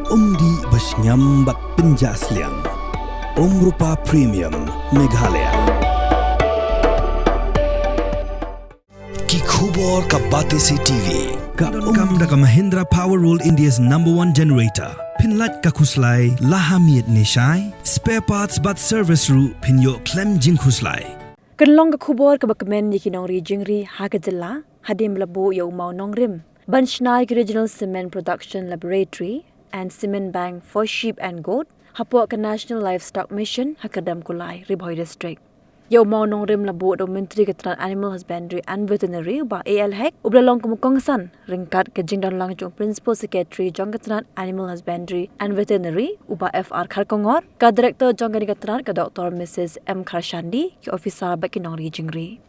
Di Bashnyam Bak Pinjasliang Rupa Premium Meghalaya Ki Khubor Ka Batesi TV Ka Kam Daka Mahindra Power Roll India's #1 generator Pinlat Ka Khuslai Lahamiet Nishai Spare Parts But Service Ru Pinyo Klem Jing Khuslai Kanlong ka Khubor ka Kmen ni Nongri Jingri Hakajala Hadim Labo Yo Mau Nongrim Banshnai Regional Cement Production Laboratory and Cement Bank for Sheep and Goat, Hapok National Livestock Mission, Kyrdem Kulai, Ribhoi District. Yo Mau Nongrim Labo Domentri Katran Animal Husbandry and Veterinary ba AL Hek, Ublalong Kumukongsan, Ringkat Kajingdan Langjong Principal Secretary Jongkatran Animal Husbandry and Veterinary, Uba FR Kharkongor, Ka Director Jongkatran Ka Dr. Mrs. M. Kharshandi, Ki Officer Bakinongri Jingri.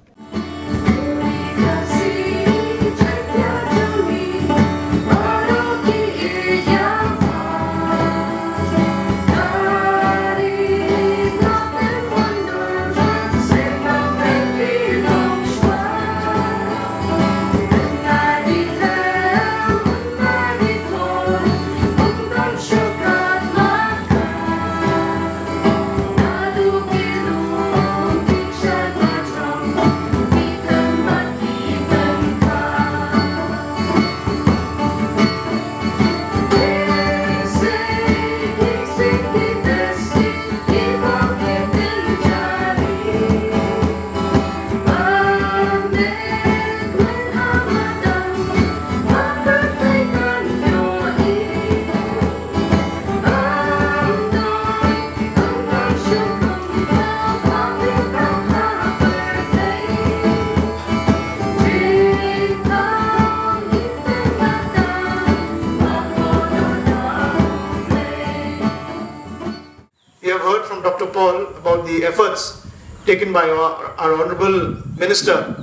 We have heard from Dr. Paul about the efforts taken by our Honourable Minister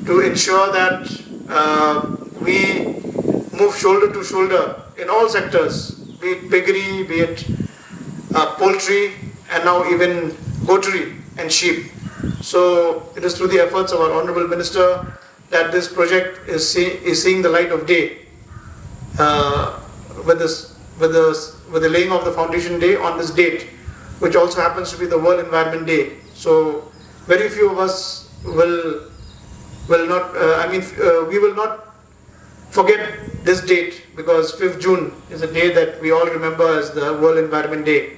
to ensure that we move shoulder to shoulder in all sectors, be it piggery, be it poultry, and now even goatery and sheep. So it is through the efforts of our Honourable Minister that this project is seeing the light of day with the laying of the foundation day on this date, which also happens to be the World Environment Day. So very few of us will not, we will not forget this date, because 5th June is a day that we all remember as the World Environment Day.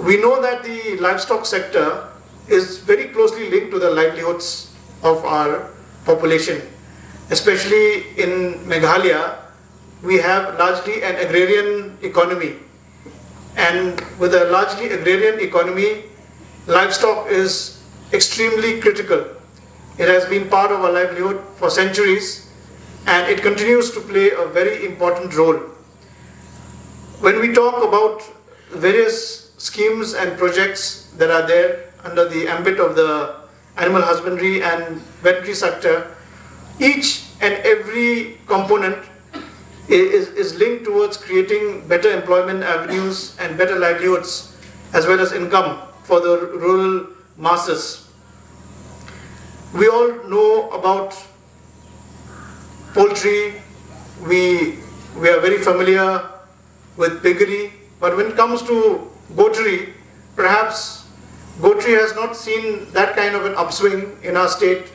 We know that the livestock sector is very closely linked to the livelihoods of our population. Especially in Meghalaya, we have largely an agrarian economy. And with a largely agrarian economy, livestock is extremely critical. It has been part of our livelihood for centuries, and it continues to play a very important role. When we talk about various schemes and projects that are there under the ambit of the animal husbandry and veterinary sector, each and every component is linked towards creating better employment avenues and better livelihoods, as well as income for the rural masses. We all know about poultry, we are very familiar with piggery, but when it comes to goatery, perhaps goatery has not seen that kind of an upswing in our state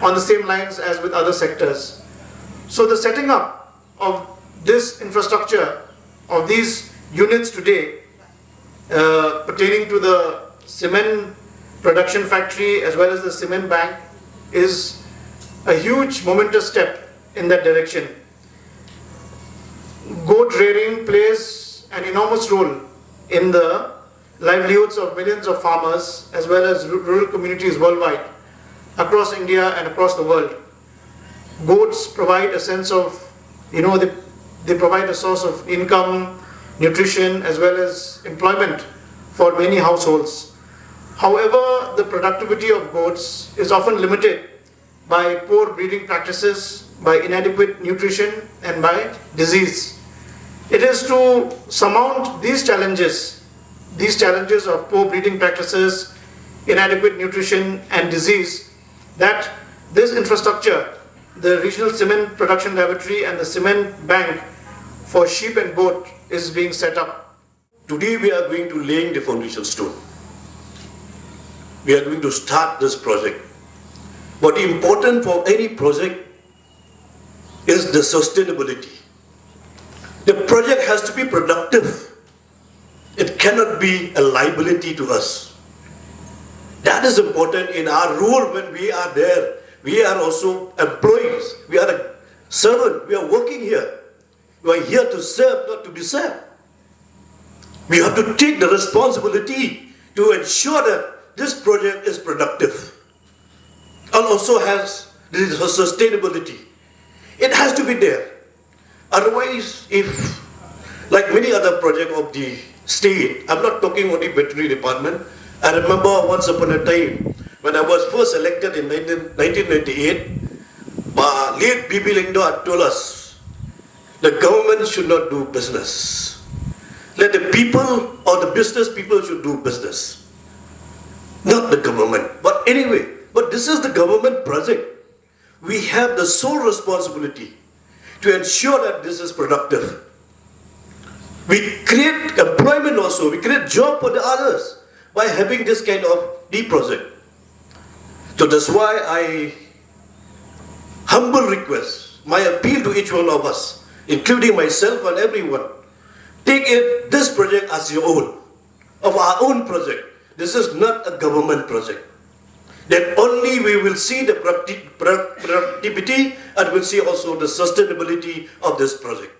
on the same lines as with other sectors. So the setting up of this infrastructure, of these units today, pertaining to the cement production factory as well as the cement bank, is a huge momentous step in that direction. Goat rearing plays an enormous role in the livelihoods of millions of farmers as well as rural communities worldwide, across India and across the world. Goats provide a sense of, they provide a source of income, nutrition, as well as employment for many households. However, the productivity of goats is often limited by poor breeding practices, by inadequate nutrition, and by disease. It is to surmount these challenges of poor breeding practices, inadequate nutrition, and disease, that this infrastructure, the Regional Cement Production Laboratory and the Cement Bank, for sheep and goat is being set up. Today we are going to laying the foundation stone. We are going to start this project. What is important for any project is the sustainability. The project has to be productive. It cannot be a liability to us. That is important in our role when we are there. We are also employees. We are a servant. We are working here. We are here to serve, not to be served. We have to take the responsibility to ensure that this project is productive and also has this sustainability. It has to be there. Otherwise, if, like many other projects of the state, I'm not talking only veterinary department. I remember once upon a time when I was first elected in 1998, late Bibi Lindo had told us the government should not do business. Let the people or the business people should do business, not the government. But anyway, but this is the government project. We have the sole responsibility to ensure that this is productive. We create employment also, we create job for the others by having this kind of deep project. So that's why I humble request, my appeal to each one of us, including myself and everyone, take this project as your own, of our own project. This is not a government project. Then only we will see the productivity and we'll see also the sustainability of this project.